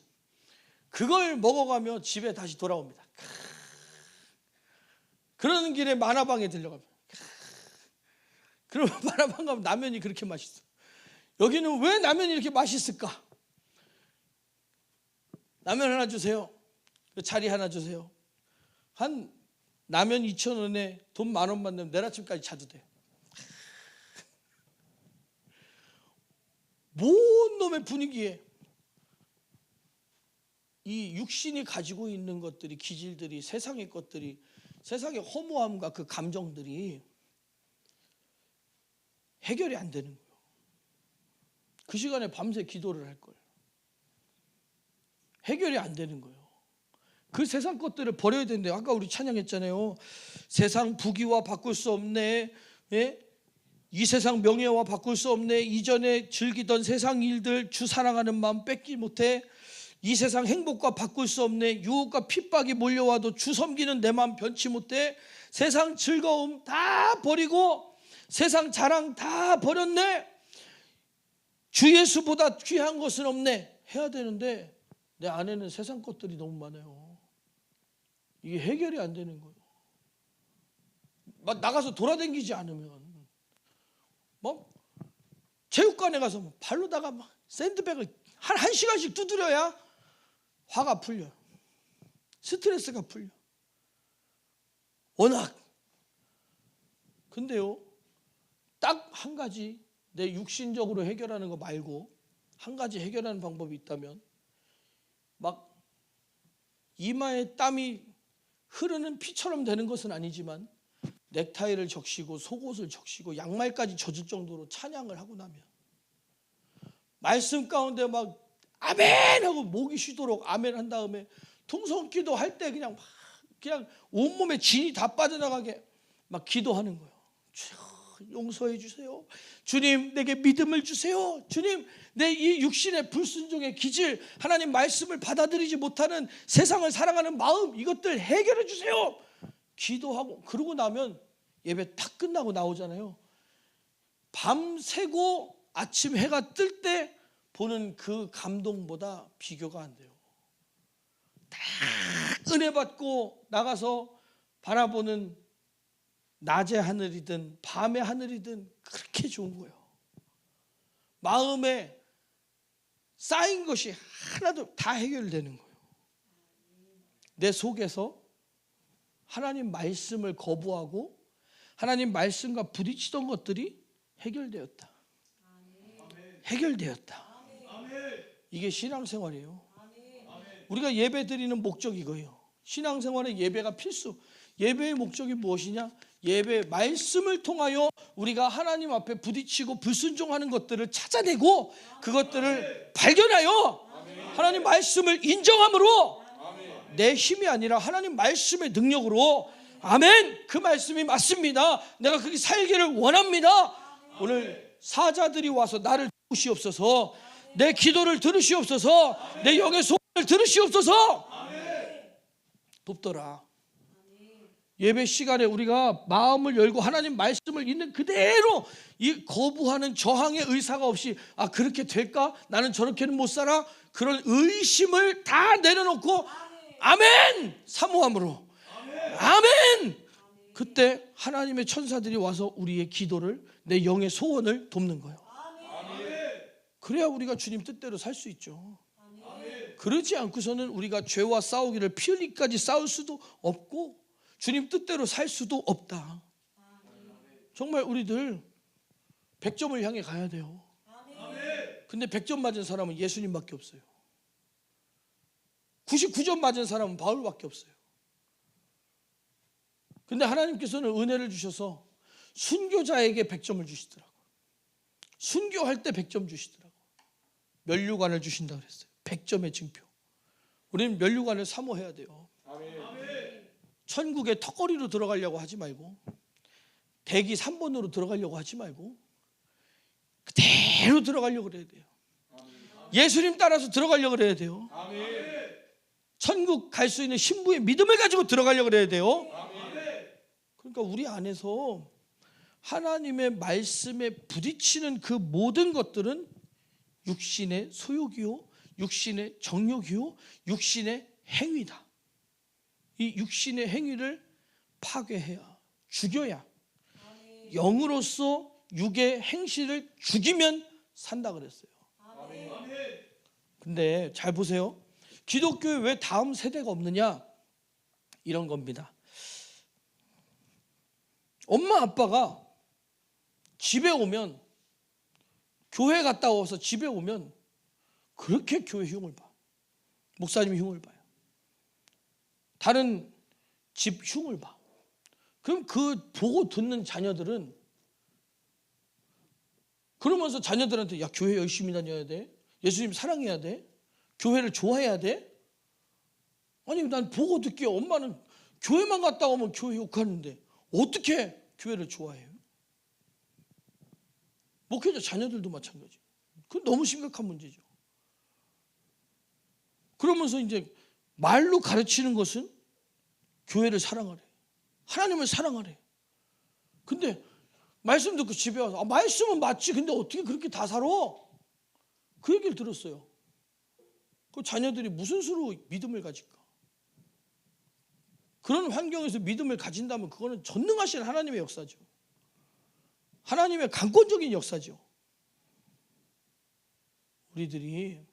그걸 먹어가며 집에 다시 돌아옵니다. 그러는 길에 만화방에 들려갑니다. 그러면 만화방 가면 라면이 그렇게 맛있어. 여기는 왜 라면이 이렇게 맛있을까? 라면 하나 주세요. 자리 하나 주세요. 한 라면 2,000원에 돈 10,000원 내면 내일 아침까지 자도 돼요. 뭔 놈의 분위기에 이 육신이 가지고 있는 것들이, 기질들이, 세상의 것들이, 세상의 허무함과 그 감정들이 해결이 안 되는 거예요. 그 시간에 밤새 기도를 할 거예요. 해결이 안 되는 거예요. 그 세상 것들을 버려야 되는데, 아까 우리 찬양했잖아요. 세상 부귀와 바꿀 수 없네. 예? 이 세상 명예와 바꿀 수 없네. 이전에 즐기던 세상 일들, 주 사랑하는 마음 뺏기 못해. 이 세상 행복과 바꿀 수 없네. 유혹과 핍박이 몰려와도 주 섬기는 내 마음 변치 못해. 세상 즐거움 다 버리고 세상 자랑 다 버렸네. 주 예수보다 귀한 것은 없네 해야 되는데 내 안에는 세상 것들이 너무 많아요. 이게 해결이 안 되는 거예요. 막 나가서 돌아다니지 않으면 뭐 체육관에 가서 뭐 발로다가 막 샌드백을 한 시간씩 두드려야 화가 풀려. 스트레스가 풀려. 워낙. 근데요, 딱 한 가지 내 육신적으로 해결하는 거 말고 한 가지 해결하는 방법이 있다면 막 이마에 땀이 흐르는 피처럼 되는 것은 아니지만 넥타이를 적시고 속옷을 적시고 양말까지 젖을 정도로 찬양을 하고 나면 말씀 가운데 막 아멘 하고 목이 쉬도록 아멘 한 다음에 통성기도 할 때 그냥 온몸에 진이 다 빠져나가게 막 기도하는 거예요. 주여 용서해 주세요. 주님 내게 믿음을 주세요. 주님 내 이 육신의 불순종의 기질, 하나님 말씀을 받아들이지 못하는 세상을 사랑하는 마음, 이것들 해결해 주세요. 기도하고 그러고 나면 예배 다 끝나고 나오잖아요. 밤새고 아침 해가 뜰 때 보는 그 감동보다 비교가 안 돼요. 다 은혜 받고 나가서 바라보는 낮의 하늘이든 밤의 하늘이든 그렇게 좋은 거예요. 마음에 쌓인 것이 하나도 다 해결되는 거예요. 내 속에서 하나님 말씀을 거부하고 하나님 말씀과 부딪히던 것들이 해결되었다. 해결되었다. 이게 신앙생활이에요. 우리가 예배 드리는 목적이 이거예요. 신앙생활에 예배가 필수. 예배의 목적이 무엇이냐? 예배 말씀을 통하여 우리가 하나님 앞에 부딪히고 불순종하는 것들을 찾아내고 그것들을 발견하여 하나님 말씀을 인정함으로 내 힘이 아니라 하나님 말씀의 능력으로 아멘 그 말씀이 맞습니다. 내가 그렇게 살기를 원합니다. 오늘 사자들이 와서 나를 도우시옵소서. 내 기도를 들으시옵소서. 내 영의 소원을 들으시옵소서. 돕더라. 예배 시간에 우리가 마음을 열고 하나님 말씀을 있는 그대로 이 거부하는 저항의 의사가 없이 아 그렇게 될까? 나는 저렇게는 못 살아? 그런 의심을 다 내려놓고 아멘! 사모함으로 아멘! 그때 하나님의 천사들이 와서 우리의 기도를 내 영의 소원을 돕는 거예요. 그래야 우리가 주님 뜻대로 살 수 있죠. 그러지 않고서는 우리가 죄와 싸우기를 피 흘리기까지 싸울 수도 없고 주님 뜻대로 살 수도 없다. 정말 우리들 100점을 향해 가야 돼요. 근데 100점 맞은 사람은 예수님밖에 없어요. 99점 맞은 사람은 바울밖에 없어요. 근데 하나님께서는 은혜를 주셔서 순교자에게 100점을 주시더라고요. 순교할 때 100점 주시더라고요. 면류관을 주신다 그랬어요. 100점의 증표. 우리는 면류관을 사모해야 돼요. 천국의 턱걸이로 들어가려고 하지 말고 대기 3번으로 들어가려고 하지 말고 그대로 들어가려고 그래야 돼요. 예수님 따라서 들어가려고 그래야 돼요. 천국 갈 수 있는 신부의 믿음을 가지고 들어가려고 그래야 돼요. 그러니까 우리 안에서 하나님의 말씀에 부딪히는 그 모든 것들은 육신의 소욕이요, 육신의 정욕이요, 육신의 행위다. 이 육신의 행위를 파괴해야, 죽여야 영으로서 육의 행실을 죽이면 산다 그랬어요. 근데 잘 보세요. 기독교에 왜 다음 세대가 없느냐? 이런 겁니다. 엄마 아빠가 집에 오면, 교회 갔다 와서 집에 오면 그렇게 교회 흉을 봐. 목사님이 흉을 봐요. 다른 집 흉을 봐. 그럼 그 보고 듣는 자녀들은 그러면서 자녀들한테 야 교회 열심히 다녀야 돼. 예수님 사랑해야 돼. 교회를 좋아해야 돼. 아니 난 보고 듣기에 엄마는 교회만 갔다 오면 교회 욕하는데 어떻게 교회를 좋아해요? 목회자 자녀들도 마찬가지. 그건 너무 심각한 문제죠. 그러면서 이제 말로 가르치는 것은 교회를 사랑하래, 하나님을 사랑하래. 근데 말씀 듣고 집에 와서 말씀은 맞지, 근데 어떻게 그렇게 다 살아? 그 얘기를 들었어요. 그 자녀들이 무슨 수로 믿음을 가질까? 그런 환경에서 믿음을 가진다면 그거는 전능하신 하나님의 역사죠. 하나님의 강권적인 역사죠. 우리들이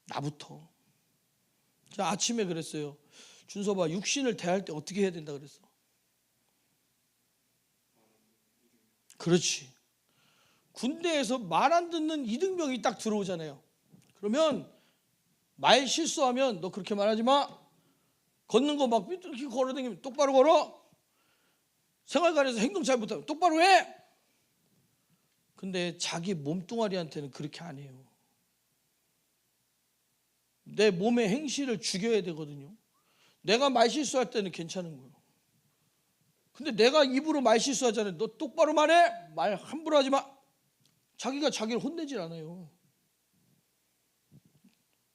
나부터, 제가 아침에 그랬어요. 준서봐, 육신을 대할 때 어떻게 해야 된다 그랬어? 그렇지. 군대에서 말 안 듣는 이등병이 딱 들어오잖아요. 그러면 말 실수하면 너 그렇게 말하지 마. 걷는 거 막 이렇게 걸어다니면 똑바로 걸어. 생활관에서 행동 잘 못하면 똑바로 해. 근데 자기 몸뚱아리한테는 그렇게 안 해요. 내 몸의 행실을 죽여야 되거든요. 내가 말 실수할 때는 괜찮은 거예요. 근데 내가 입으로 말 실수하잖아요. 너 똑바로 말해. 말 함부로 하지 마. 자기가 자기를 혼내질 않아요.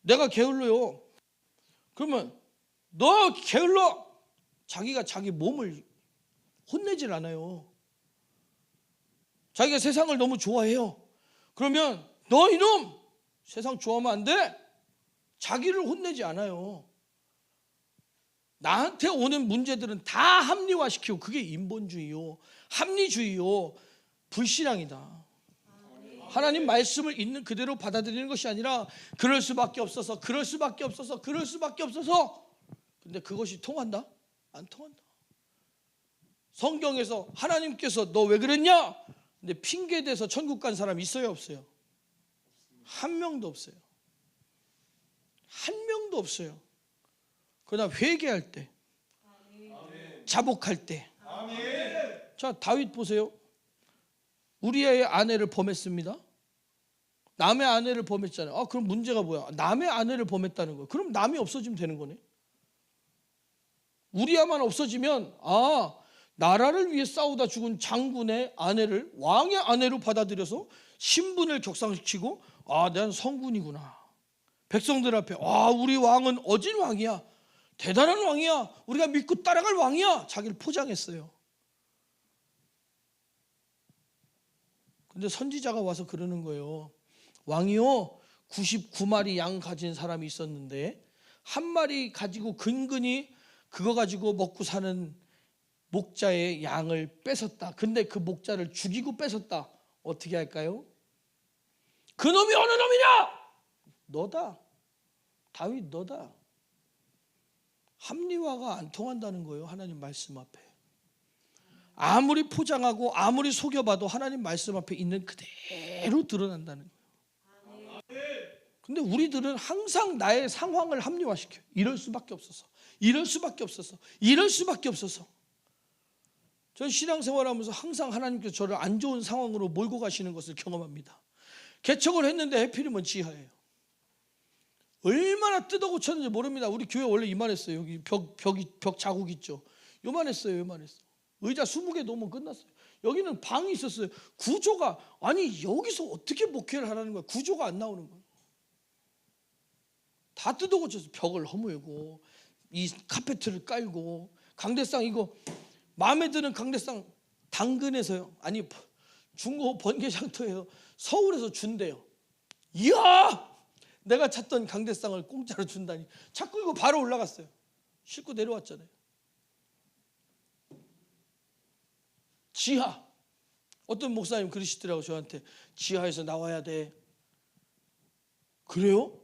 내가 게을러요. 그러면 너 게을러. 자기가 자기 몸을 혼내질 않아요. 자기가 세상을 너무 좋아해요. 그러면 너 이놈 세상 좋아하면 안 돼. 자기를 혼내지 않아요. 나한테 오는 문제들은 다 합리화시키고, 그게 인본주의요, 합리주의요, 불신앙이다. 하나님 말씀을 있는 그대로 받아들이는 것이 아니라 그럴 수밖에 없어서, 그럴 수밖에 없어서, 그럴 수밖에 없어서. 근데 그것이 통한다? 안 통한다. 성경에서 하나님께서 너 왜 그랬냐? 근데 핑계대서 천국 간 사람 있어요, 없어요? 한 명도 없어요. 한 명도 없어요. 그러나 회개할 때, 자복할 때. 자, 다윗 보세요. 우리의 아내를 범했습니다. 남의 아내를 범했잖아요. 그럼 문제가 뭐야? 남의 아내를 범했다는 거예요. 그럼 남이 없어지면 되는 거네. 우리야만 없어지면 나라를 위해 싸우다 죽은 장군의 아내를 왕의 아내로 받아들여서 신분을 격상시키고, 난 성군이구나. 백성들 앞에 우리 왕은 어진 왕이야, 대단한 왕이야, 우리가 믿고 따라갈 왕이야, 자기를 포장했어요. 근데 선지자가 와서 그러는 거예요. 왕이요, 99마리 양 가진 사람이 있었는데 한 마리 가지고 근근히 그거 가지고 먹고 사는 목자의 양을 뺏었다. 근데 그 목자를 죽이고 뺏었다. 어떻게 할까요? 그 놈이 어느 놈이냐? 너다. 다윗 너다. 합리화가 안 통한다는 거예요. 하나님 말씀 앞에. 아무리 포장하고 아무리 속여봐도 하나님 말씀 앞에 있는 그대로 드러난다는 거예요. 근데 우리들은 항상 나의 상황을 합리화시켜요. 이럴 수밖에 없어서, 이럴 수밖에 없어서, 이럴 수밖에 없어서. 전 신앙생활하면서 항상 하나님께서 저를 안 좋은 상황으로 몰고 가시는 것을 경험합니다. 개척을 했는데 해필이면 지하예요. 얼마나 뜯어 고쳤는지 모릅니다. 우리 교회 원래 이만했어요. 여기 벽 자국 있죠. 요만했어요. 요만했어. 의자 20개 놓으면 끝났어요. 여기는 방이 있었어요. 구조가, 아니 여기서 어떻게 목회를 하라는 거야. 구조가 안 나오는 거야. 다 뜯어 고쳐서 벽을 허물고 이 카페트를 깔고, 강대상 이거 마음에 드는 강대상 당근에서요, 아니 중고 번개장터에서 서울에서 준대요. 이야, 내가 찾던 강대상을 공짜로 준다니. 자꾸 이거 바로 올라갔어요. 싣고 내려왔잖아요. 지하, 어떤 목사님 그러시더라고 저한테. 지하에서 나와야 돼. 그래요?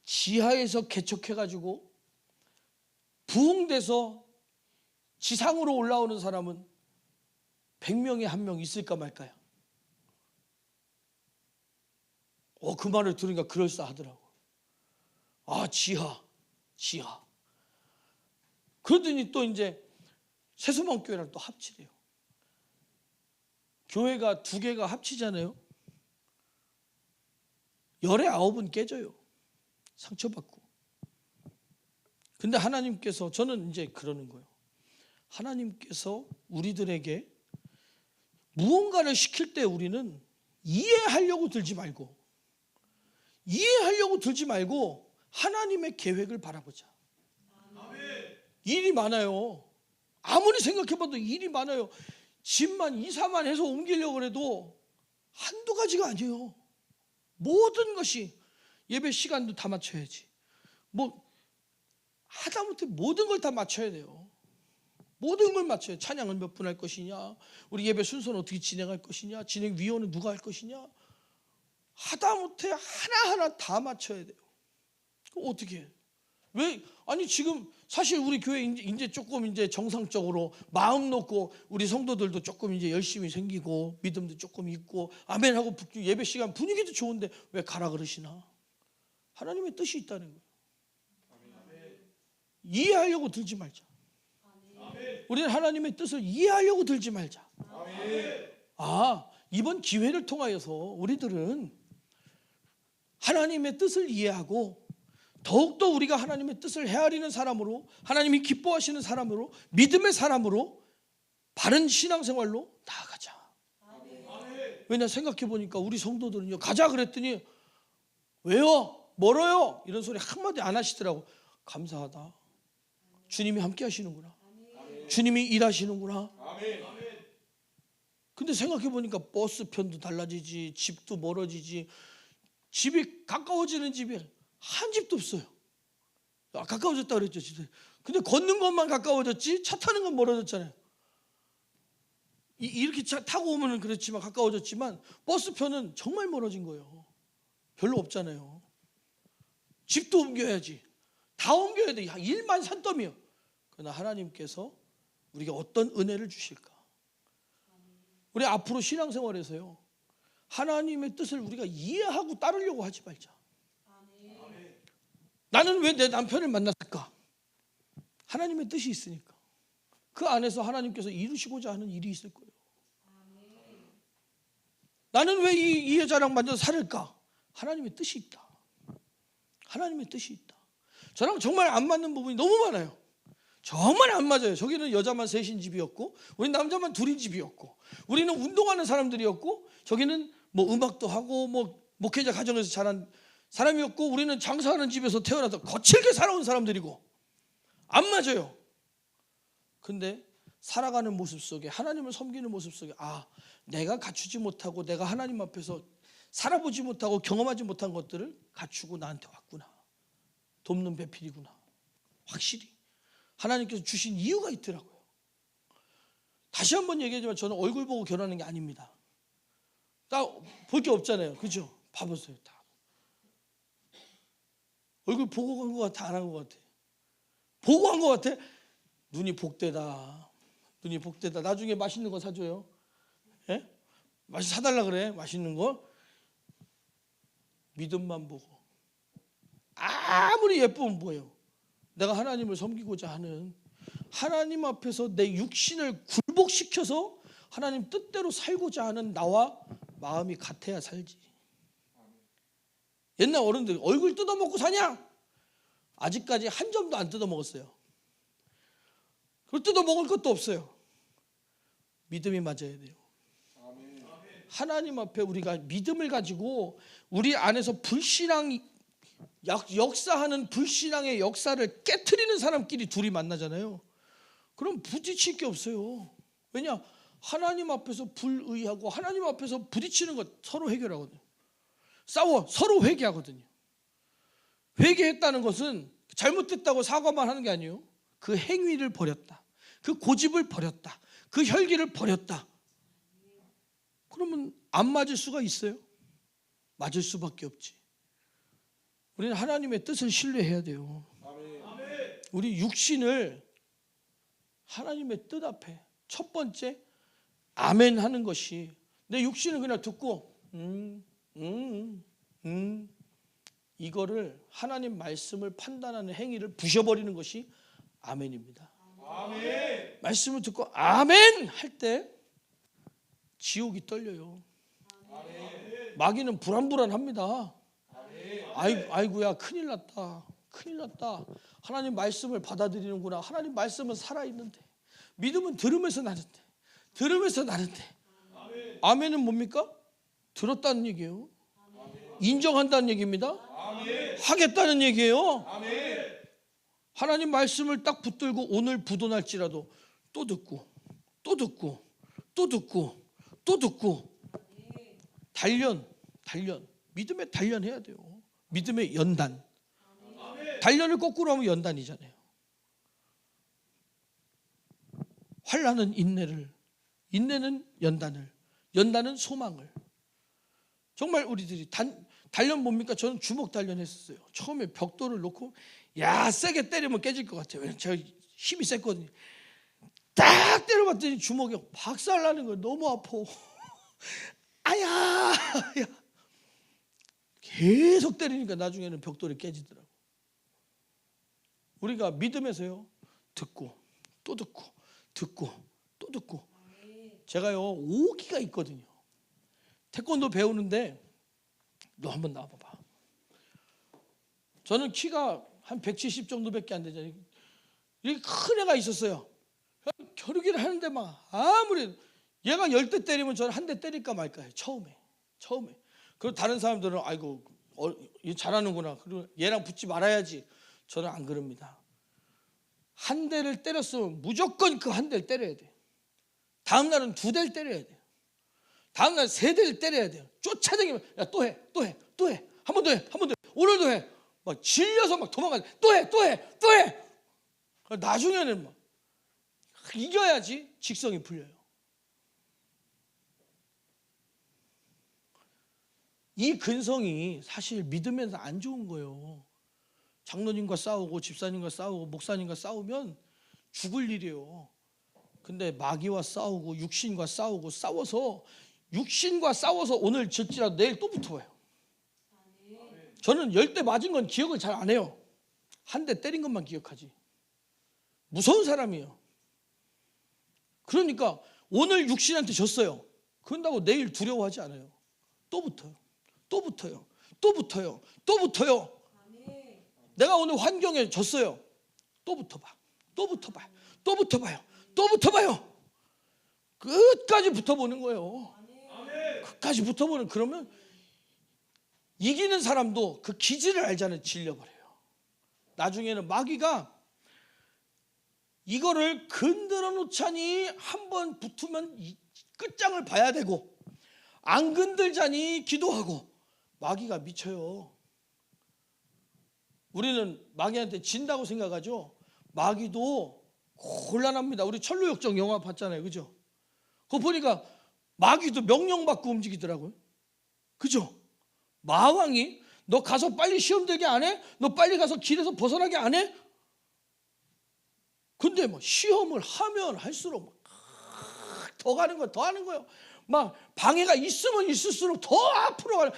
지하에서 개척해가지고 부흥돼서 지상으로 올라오는 사람은 100명에 1명 있을까 말까요? 그 말을 들으니까 그럴싸하더라고. 지하. 그러더니 또 이제 세수망교회랑 또 합치래요. 교회가 2개가 합치잖아요. 19은 깨져요. 상처받고. 근데 하나님께서, 저는 이제 그러는 거예요. 하나님께서 우리들에게 무언가를 시킬 때 우리는 이해하려고 들지 말고 이해하려고 들지 말고 하나님의 계획을 바라보자. 일이 많아요. 아무리 생각해봐도 일이 많아요. 집만 이사만 해서 옮기려고 해도 한두 가지가 아니에요. 모든 것이 예배 시간도 다 맞춰야지. 뭐 하다못해 모든 걸 다 맞춰야 돼요. 모든 걸 맞춰요. 찬양은 몇 분 할 것이냐, 우리 예배 순서는 어떻게 진행할 것이냐, 진행위원은 누가 할 것이냐, 하다못해 하나하나 다 맞춰야 돼요. 그럼 어떻게 해요? 왜? 아니 지금 사실 우리 교회 이제 조금 이제 정상적으로 마음 놓고 우리 성도들도 조금 이제 열심히 생기고 믿음도 조금 있고 아멘하고 예배 시간 분위기도 좋은데 왜 가라 그러시나? 하나님의 뜻이 있다는 거예요. 이해하려고 들지 말자. 우리는 하나님의 뜻을 이해하려고 들지 말자. 이번 기회를 통하여서 우리들은 하나님의 뜻을 이해하고 더욱더 우리가 하나님의 뜻을 헤아리는 사람으로, 하나님이 기뻐하시는 사람으로, 믿음의 사람으로 바른 신앙생활로 나아가자. 왜냐 생각해 보니까 우리 성도들은요, 가자 그랬더니 왜요? 멀어요? 이런 소리 한마디 안 하시더라고. 감사하다. 주님이 함께 하시는구나. 주님이 일하시는구나. 근데 생각해 보니까 버스편도 달라지지, 집도 멀어지지, 집이 가까워지는 집이 한 집도 없어요. 가까워졌다 그랬죠. 근데 걷는 것만 가까워졌지 차 타는 건 멀어졌잖아요. 이렇게 차 타고 오면 그렇지만 가까워졌지만 버스편은 정말 멀어진 거예요. 별로 없잖아요. 집도 옮겨야지. 다 옮겨야 돼. 일만 산더미요. 그러나 하나님께서 우리가 어떤 은혜를 주실까? 우리 앞으로 신앙생활에서요, 하나님의 뜻을 우리가 이해하고 따르려고 하지 말자. 나는 왜 내 남편을 만났을까? 하나님의 뜻이 있으니까. 그 안에서 하나님께서 이루시고자 하는 일이 있을 거예요. 나는 왜 이 여자랑 만나서 살을까? 하나님의 뜻이 있다. 하나님의 뜻이 있다. 저랑 정말 안 맞는 부분이 너무 많아요. 정말 안 맞아요. 저기는 여자만 셋인 집이었고, 우리 남자만 둘인 집이었고, 우리는 운동하는 사람들이었고, 저기는 뭐 음악도 하고 뭐 목회자 가정에서 자란 사람이었고, 우리는 장사하는 집에서 태어나서 거칠게 살아온 사람들이고, 안 맞아요. 근데 살아가는 모습 속에, 하나님을 섬기는 모습 속에, 내가 갖추지 못하고 내가 하나님 앞에서 살아보지 못하고 경험하지 못한 것들을 갖추고 나한테 왔구나. 돕는 배필이구나. 확실히 하나님께서 주신 이유가 있더라고요. 다시 한번 얘기하지만 저는 얼굴 보고 결혼하는 게 아닙니다. 딱 볼 게 없잖아요. 그죠? 봐보세요. 다 얼굴 보고 간 것 같아, 안 한 것 같아? 보고 한 것 같아? 눈이 복되다. 눈이 복되다. 나중에 맛있는 거 사줘요. 예? 사달라 그래. 맛있는 거. 믿음만 보고 아무리 예쁘면 뭐예요? 내가 하나님을 섬기고자 하는, 하나님 앞에서 내 육신을 굴복시켜서 하나님 뜻대로 살고자 하는 나와 마음이 같아야 살지. 옛날 어른들 얼굴 뜯어먹고 사냐? 아직까지 한 점도 안 뜯어먹었어요. 그걸 뜯어먹을 것도 없어요. 믿음이 맞아야 돼요. 하나님 앞에 우리가 믿음을 가지고 우리 안에서 불신앙, 역사하는 불신앙의 역사를 깨트리는 사람끼리 둘이 만나잖아요. 그럼 부딪힐 게 없어요. 왜냐? 하나님 앞에서 불의하고 하나님 앞에서 부딪히는 것 서로 해결하거든요. 싸워 서로 회개하거든요. 회개했다는 것은 잘못됐다고 사과만 하는 게 아니에요. 그 행위를 버렸다. 그 고집을 버렸다. 그 혈기를 버렸다. 그러면 안 맞을 수가 있어요? 맞을 수밖에 없지. 우리는 하나님의 뜻을 신뢰해야 돼요. 우리 육신을 하나님의 뜻 앞에 첫 번째 아멘 하는 것이, 내 육신을 그냥 듣고 이거를 하나님 말씀을 판단하는 행위를 부셔버리는 것이 아멘입니다. 아멘. 말씀을 듣고 아멘 할 때 지옥이 떨려요. 아멘. 마귀는 불안합니다. 아이고야 큰일 났다. 큰일 났다. 하나님 말씀을 받아들이는구나. 하나님 말씀은 살아있는데, 믿음은 들으면서 나는데, 들으면서 나는데. 아멘은 뭡니까? 들었다는 얘기예요. 인정한다는 얘기입니다. 하겠다는 얘기예요. 하나님 말씀을 딱 붙들고 오늘 부도날지라도 또 듣고 또 듣고 또 듣고 또 듣고 단련 믿음의 단련해야 돼요. 믿음의 연단. 단련을 거꾸로 하면 연단이잖아요. 환난은 인내를, 인내는 연단을, 연단은 소망을. 정말 우리들이 단련 뭡니까? 저는 주먹 단련 했었어요. 처음에 벽돌을 놓고 야 세게 때리면 깨질 것 같아요. 왜냐면 제가 힘이 셌거든요. 딱 때려봤더니 주먹이 박살나는 거예요. 너무 아파. 아야. 계속 때리니까 나중에는 벽돌이 깨지더라고. 우리가 믿음에서요 듣고 또 듣고 듣고 또 듣고. 제가요 오기가 있거든요. 태권도 배우는데 너 한번 나와봐봐. 저는 키가 한 170 정도밖에 안 되잖아요. 이렇게 큰 애가 있었어요. 겨루기를 하는데 막 아무리 얘가 10대 때리면 저는 한 대 때릴까 말까 해요. 처음에. 그리고 다른 사람들은 아이고 얘 잘하는구나. 그리고 얘랑 붙지 말아야지. 저는 안 그럽니다. 한 대를 때렸으면 무조건 그 한 대를 때려야 돼요. 다음 날은 2대를 때려야 돼요. 다음 날 3대를 때려야 돼요. 쫓아다니면 야 또 해. 한 번 더 해. 오늘도 해. 막 질려서 막 도망가. 또 해. 나중에는 막 이겨야지 직성이 풀려요. 이 근성이 사실 믿으면서 안 좋은 거예요. 장로님과 싸우고 집사님과 싸우고 목사님과 싸우면 죽을 일이에요. 근데 마귀와 싸우고 육신과 싸워서 오늘 질지라도 내일 또 붙어봐요. 저는 10대 맞은 건 기억을 잘 안 해요. 한 대 때린 것만 기억하지. 무서운 사람이에요. 그러니까 오늘 육신한테 졌어요. 그런다고 내일 두려워하지 않아요. 또 붙어요. 내가 오늘 환경에 졌어요. 또 붙어봐요. 끝까지 붙어보는 거예요. 끝까지 붙어보는. 그러면 이기는 사람도 그 기질을 알잖아요. 질려버려요. 나중에는 마귀가 이거를 건드려 놓자니 한번 붙으면 끝장을 봐야 되고 안 건들자니 기도하고. 마귀가 미쳐요. 우리는 마귀한테 진다고 생각하죠. 마귀도 곤란합니다. 우리 철로역정 영화 봤잖아요. 그죠? 그거 보니까 마귀도 명령받고 움직이더라고요. 그죠? 마왕이 너 가서 빨리 시험 들게 안 해? 너 빨리 가서 길에서 벗어나게 안 해? 근데 뭐 시험을 하면 할수록 더 가는 거예요. 막 방해가 있으면 있을수록 더 앞으로 가는.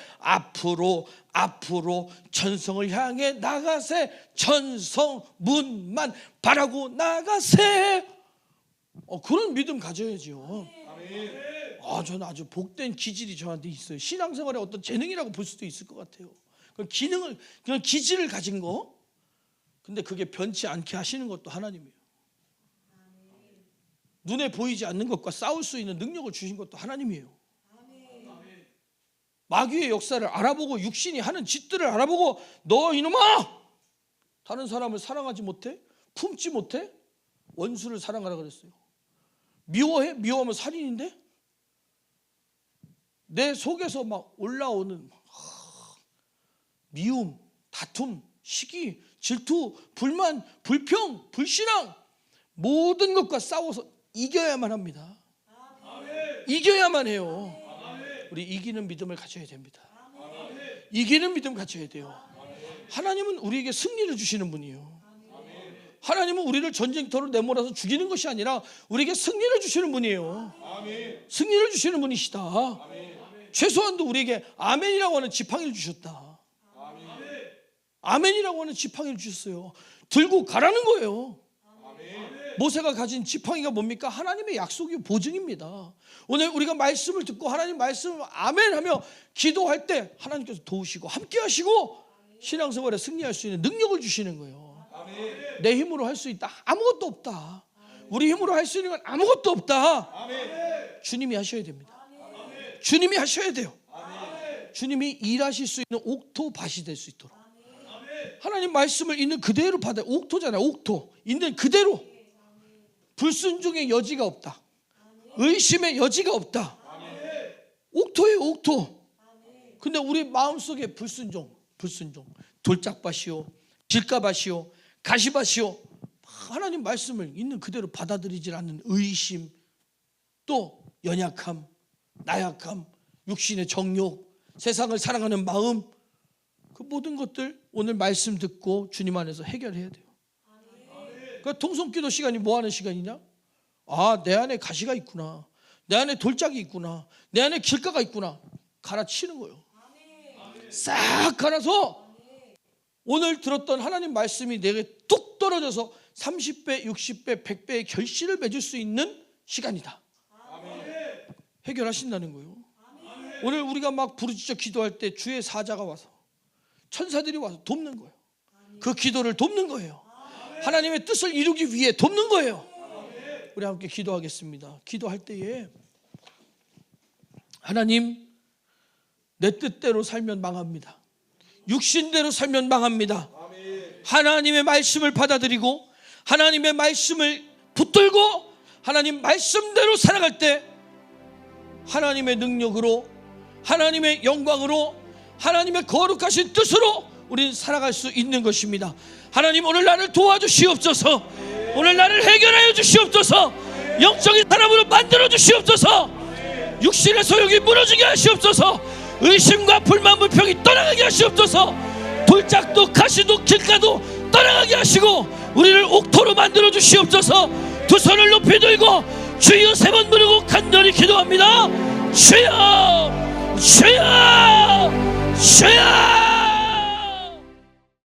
앞으로 전성을 향해 나가세. 전성 문만 바라고 나가세. 그런 믿음 가져야죠. 저는 아주 복된 기질이 저한테 있어요. 신앙생활의 어떤 재능이라고 볼 수도 있을 것 같아요. 그냥 기질을 가진 거. 근데 그게 변치 않게 하시는 것도 하나님이에요. 눈에 보이지 않는 것과 싸울 수 있는 능력을 주신 것도 하나님이에요. 마귀의 역사를 알아보고 육신이 하는 짓들을 알아보고 너 이놈아! 다른 사람을 사랑하지 못해? 품지 못해? 원수를 사랑하라 그랬어요. 미워해? 미워하면 살인인데? 내 속에서 막 올라오는 미움, 다툼, 시기, 질투, 불만, 불평, 불신앙 모든 것과 싸워서 이겨야만 합니다. 이겨야만 해요. 우리 이기는 믿음을 가져야 됩니다. 이기는 믿음 가져야 돼요. 하나님은 우리에게 승리를 주시는 분이에요. 하나님은 우리를 전쟁터로 내몰아서 죽이는 것이 아니라 우리에게 승리를 주시는 분이에요. 승리를 주시는 분이시다. 최소한도 우리에게 아멘이라고 하는 지팡이를 주셨다. 아멘이라고 하는 지팡이를 주셨어요. 들고 가라는 거예요. 모세가 가진 지팡이가 뭡니까? 하나님의 약속이 보증입니다. 오늘 우리가 말씀을 듣고 하나님 말씀을 아멘하며 기도할 때 하나님께서 도우시고 함께 하시고 신앙생활에 승리할 수 있는 능력을 주시는 거예요. 내 힘으로 할 수 있다? 아무것도 없다. 우리 힘으로 할 수 있는 건 아무것도 없다. 주님이 하셔야 됩니다. 주님이 하셔야 돼요. 주님이 일하실 수 있는 옥토밭이 될 수 있도록 하나님 말씀을 있는 그대로 받아요. 옥토잖아요. 옥토 있는 그대로. 불순종의 여지가 없다. 의심의 여지가 없다. 옥토예요. 옥토. 근데 우리 마음속에 불순종 돌짝밭이요 길가밭이요 가시밭이요 하나님 말씀을 있는 그대로 받아들이지 않는 의심, 또 연약함, 나약함, 육신의 정욕, 세상을 사랑하는 마음, 그 모든 것들 오늘 말씀 듣고 주님 안에서 해결해야 돼요. 그러니까 통성기도 시간이 뭐 하는 시간이냐? 아, 내 안에 가시가 있구나, 내 안에 돌짝이 있구나, 내 안에 길가가 있구나, 갈아치는 거예요. 싹 갈아서 오늘 들었던 하나님 말씀이 내게 뚝 떨어져서 30배, 60배, 100배의 결실을 맺을 수 있는 시간이다. 해결하신다는 거예요. 오늘 우리가 막 부르짖어 기도할 때 주의 사자가 와서, 천사들이 와서 돕는 거예요. 그 기도를 돕는 거예요. 하나님의 뜻을 이루기 위해 돕는 거예요. 우리 함께 기도하겠습니다. 기도할 때에 하나님, 내 뜻대로 살면 망합니다. 육신대로 살면 망합니다. 하나님의 말씀을 받아들이고 하나님의 말씀을 붙들고 하나님 말씀대로 살아갈 때 하나님의 능력으로, 하나님의 영광으로, 하나님의 거룩하신 뜻으로 우리는 살아갈 수 있는 것입니다. 하나님, 오늘 나를 도와주시옵소서. 오늘 나를 해결하여 주시옵소서. 영적인 사람으로 만들어 주시옵소서. 육신의 소욕이 무너지게 하시옵소서. 의심과 불만, 불평이 떠나가게 하시옵소서. 돌짝도 가시도 길가도 떠나가게 하시고 우리를 옥토로 만들어 주시옵소서. 두 손을 높이 들고 주여 3번 부르고 간절히 기도합니다. 주여, 주여, 주여.